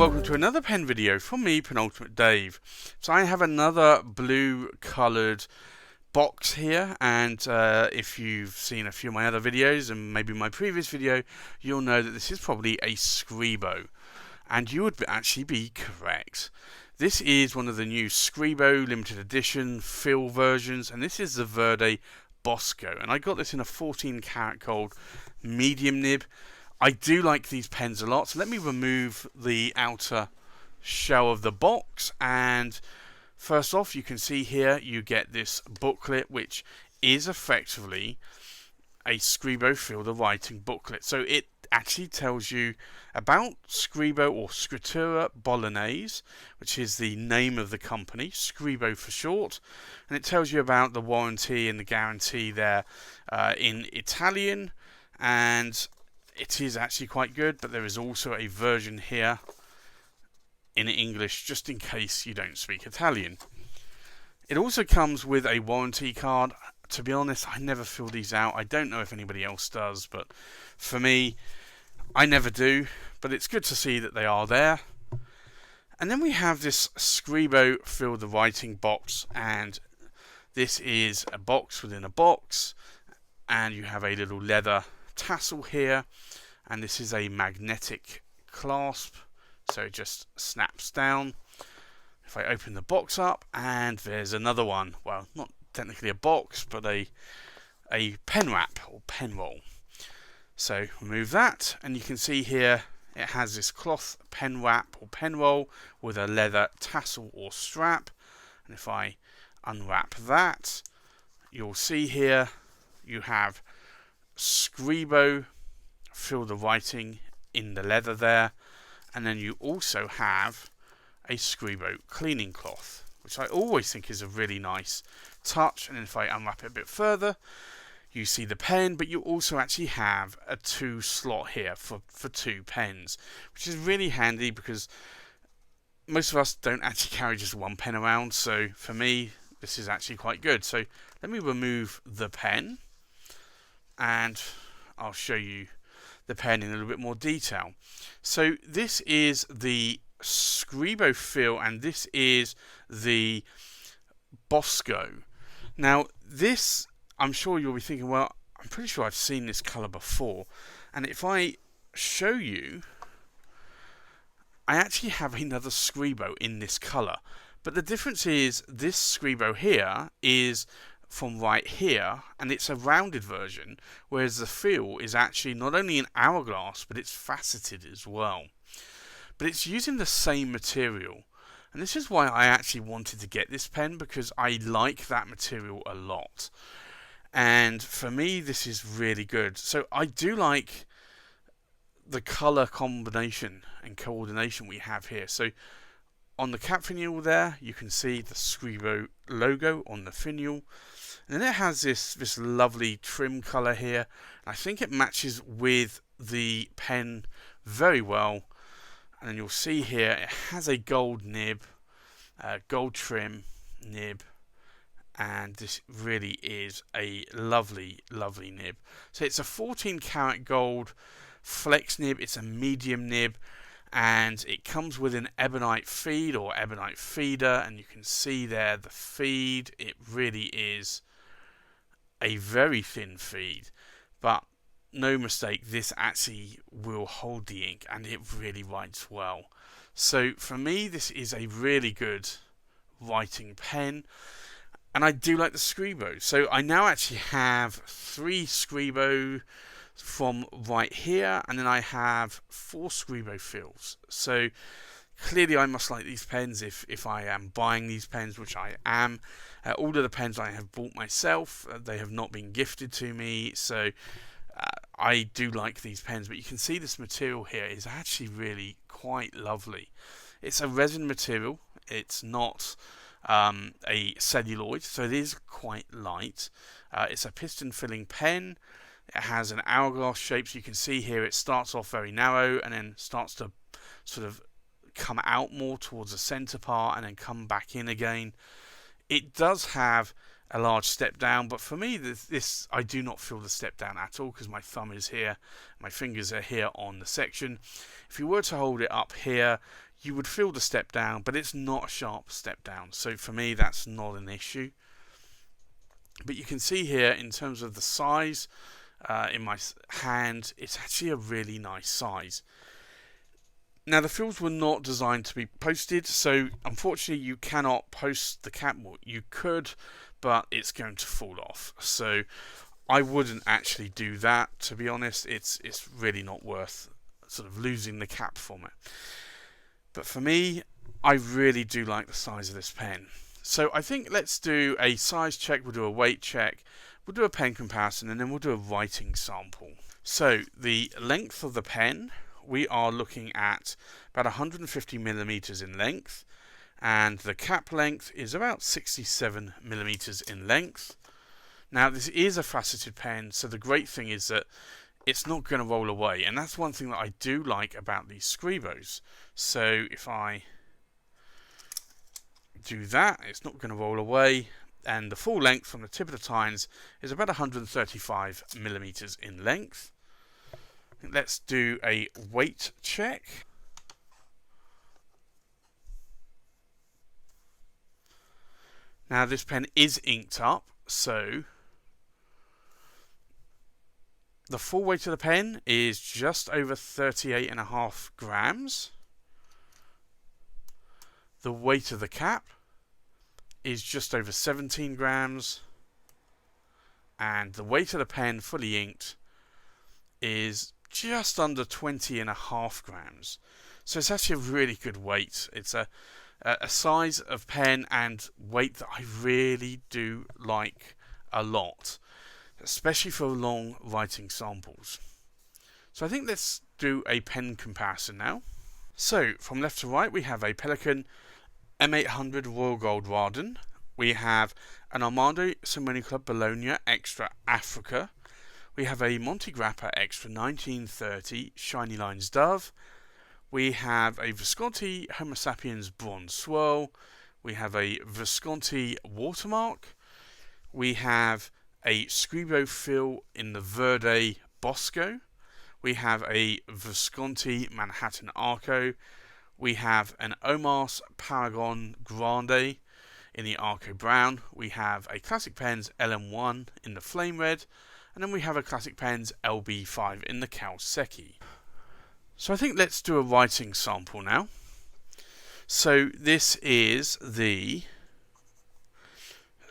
welcome to another pen video from me, Penultimate Dave. So I have another blue coloured box here, and if you've seen a few of my other videos and maybe my previous video, you'll know that this is probably a Scribo, and you would actually be correct. This is one of the new Scribo limited edition fill versions, and this is the Verde Bosco, and I got this in a 14 karat gold medium nib. I do like these pens a lot, so let me remove the outer shell of the box, and first off you can see here you get this booklet, which is effectively a Scribo Feel the Writing booklet. So it actually tells you about Scribo, or Scrittura Bolognese, which is the name of the company, Scribo for short, and it tells you about the warranty and the guarantee there in Italian, and it is actually quite good, but there is also a version here in English just in case you don't speak Italian. It also comes with a warranty card. To be honest, I never fill these out. I don't know if anybody else does, but for me, I never do. But it's good to see that they are there. And then we have this Scribo Feel the Writing box, and this is a box within a box, and you have a little leather tassel here, and this is a magnetic clasp, so it just snaps down. If I open the box up, and there's another one, well, not technically a box, but a pen wrap or pen roll. So remove that, and you can see here it has this cloth pen wrap or pen roll with a leather tassel or strap, and if I unwrap that, you'll see here you have Scribo Feel the Writing in the leather there, and then you also have a Scribo cleaning cloth, which I always think is a really nice touch. And then if I unwrap it a bit further, you see the pen, but you also actually have a 2 slot here for 2 pens, which is really handy because most of us don't actually carry just one pen around, so for me this is actually quite good. So let me remove the pen, and I'll show you the pen in a little bit more detail. So this is the Scribo Feel, and this is the Bosco. Now this, I'm sure you'll be thinking, well, I'm pretty sure I've seen this colour before, and if I show you, I actually have another Scribo in this colour, but the difference is this Scribo here is from right here, and it's a rounded version, whereas the Feel is actually not only an hourglass, but it's faceted as well. But it's using the same material, and this is why I actually wanted to get this pen, because I like that material a lot, and for me this is really good. So I do like the colour combination and coordination we have here. So on the cap finial there, you can see the Scribo logo on the finial, and then it has this lovely trim colour here. I think it matches with the pen very well, and then you'll see here it has a gold nib, gold trim nib, and this really is a lovely nib. So it's a 14 karat gold flex nib, it's a medium nib, and it comes with an ebonite feed or ebonite feeder, and you can see there the feed, it really is a very thin feed, but no mistake, this actually will hold the ink, and it really writes well. So for me this is a really good writing pen, and I do like the Scribo. So I now actually have 3 Scribo from right here, and then I have 4 Scribo Feels. So clearly I must like these pens if I am buying these pens, which I am. All of the pens I have bought myself, they have not been gifted to me, so I do like these pens. But you can see this material here is actually really quite lovely. It's a resin material, it's not a celluloid, so it is quite light. It's a piston filling pen. It has an hourglass shape, so you can see here it starts off very narrow and then starts to sort of come out more towards the center part and then come back in again. It does have a large step down, but for me this I do not feel the step down at all, because my thumb is here, my fingers are here on the section. If you were to hold it up here, you would feel the step down, but it's not a sharp step down. So for me, that's not an issue. But you can see here, in terms of the size, in my hand, it's actually a really nice size. Now, the fills were not designed to be posted, so unfortunately you cannot post the cap. You could, but it's going to fall off. So I wouldn't actually do that, to be honest. It's really not worth sort of losing the cap from it. But for me, I really do like the size of this pen. So I think let's do a size check, we'll do a weight check, we'll do a pen comparison, and then we'll do a writing sample. So the length of the pen, we are looking at about 150 millimeters in length, and the cap length is about 67 millimeters in length. Now, this is a faceted pen, so the great thing is that it's not going to roll away, and that's one thing that I do like about these Scribos. So if I do that, it's not going to roll away, and the full length from the tip of the tines is about 135 millimeters in length. Let's do a weight check. Now, this pen is inked up, so the full weight of the pen is just over 38.5 grams. The weight of the cap is just over 17 grams. And the weight of the pen, fully inked, is just under 20.5 grams. So it's actually a really good weight. It's a size of pen and weight that I really do like a lot, especially for long writing samples. So I think let's do a pen comparison now. So from left to right, we have a Pelikan M800 Royal Gold Rawdon. We have an Armando Simone Club Bologna Extra Africa. We have a Monte Grappa Extra 1930 Shiny Lines Dove. We have a Visconti Homo Sapiens Bronze Swirl. We have a Visconti Watermark. We have a Scribo fill in the Verde Bosco. We have a Visconti Manhattan Arco. We have an Omas Paragon Grande in the Arco Brown. We have a Classic Pens LM1 in the Flame Red. And then we have a Classic Pens LB5 in the Kawasaki. So I think let's do a writing sample now. So this is the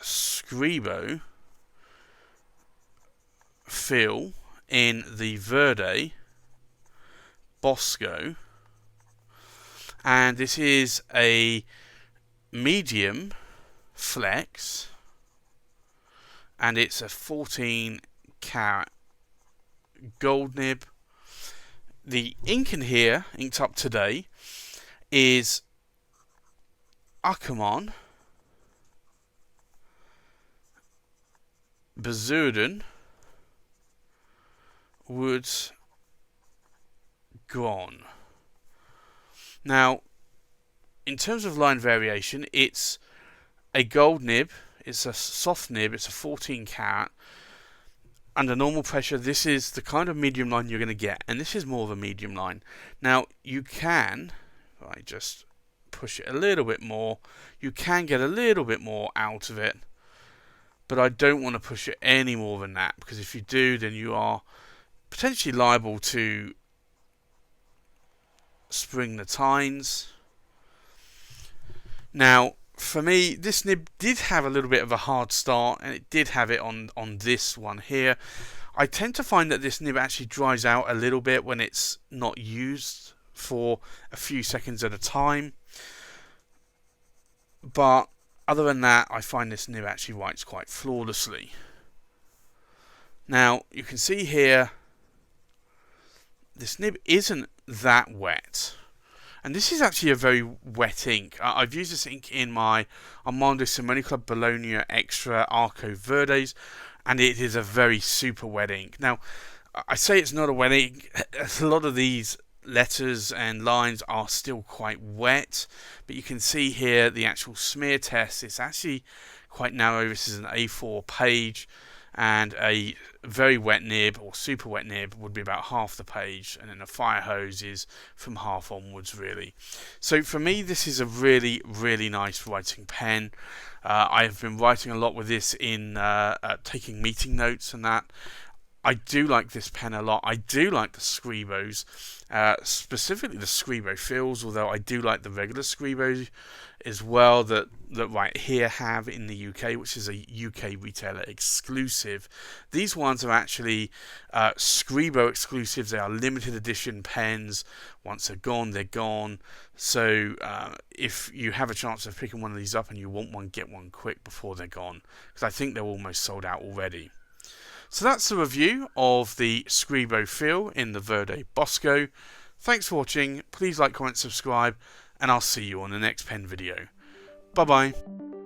Scribo fill in the Verde Bosco, and this is a medium flex, and it's a 14 carat gold nib. The ink in here, inked up today, is Ackerman Bezuiden Woods Gone. Now, in terms of line variation, it's a gold nib, it's a soft nib, it's a 14 carat. Under normal pressure, this is the kind of medium line you're going to get, and this is more of a medium line. Now, you can, if I just push it a little bit more, you can get a little bit more out of it, but I don't want to push it any more than that, because if you do, then you are potentially liable to spring the tines. Now, for me, this nib did have a little bit of a hard start, and it did have it on this one here. I tend to find that this nib actually dries out a little bit when it's not used for a few seconds at a time. But other than that, I find this nib actually writes quite flawlessly. Now, you can see here, this nib isn't that wet. And this is actually a very wet ink. I've used this ink in my Armando Simone Club Bologna Extra Arco Verdes, and it is a very super wet ink. Now, I say it's not a wet ink. A lot of these letters and lines are still quite wet, but you can see here the actual smear test. It's actually quite narrow. This is an A4 page, and a very wet nib or super wet nib would be about half the page, and then a fire hose is from half onwards really. So for me this is a really nice writing pen. I have been writing a lot with this in taking meeting notes and that. I do like this pen a lot. I do like the Scribos, specifically the Scribo Fills, although I do like the regular Scribo as well that right here have in the UK, which is a UK retailer exclusive. These ones are actually Scribo exclusives. They are limited edition pens. Once they're gone, they're gone. So if you have a chance of picking one of these up and you want one, get one quick before they're gone, because I think they're almost sold out already. So that's the review of the Scribo Fill in the Verde Bosco. Thanks for watching. Please like, comment, subscribe, and I'll see you on the next pen video. Bye bye.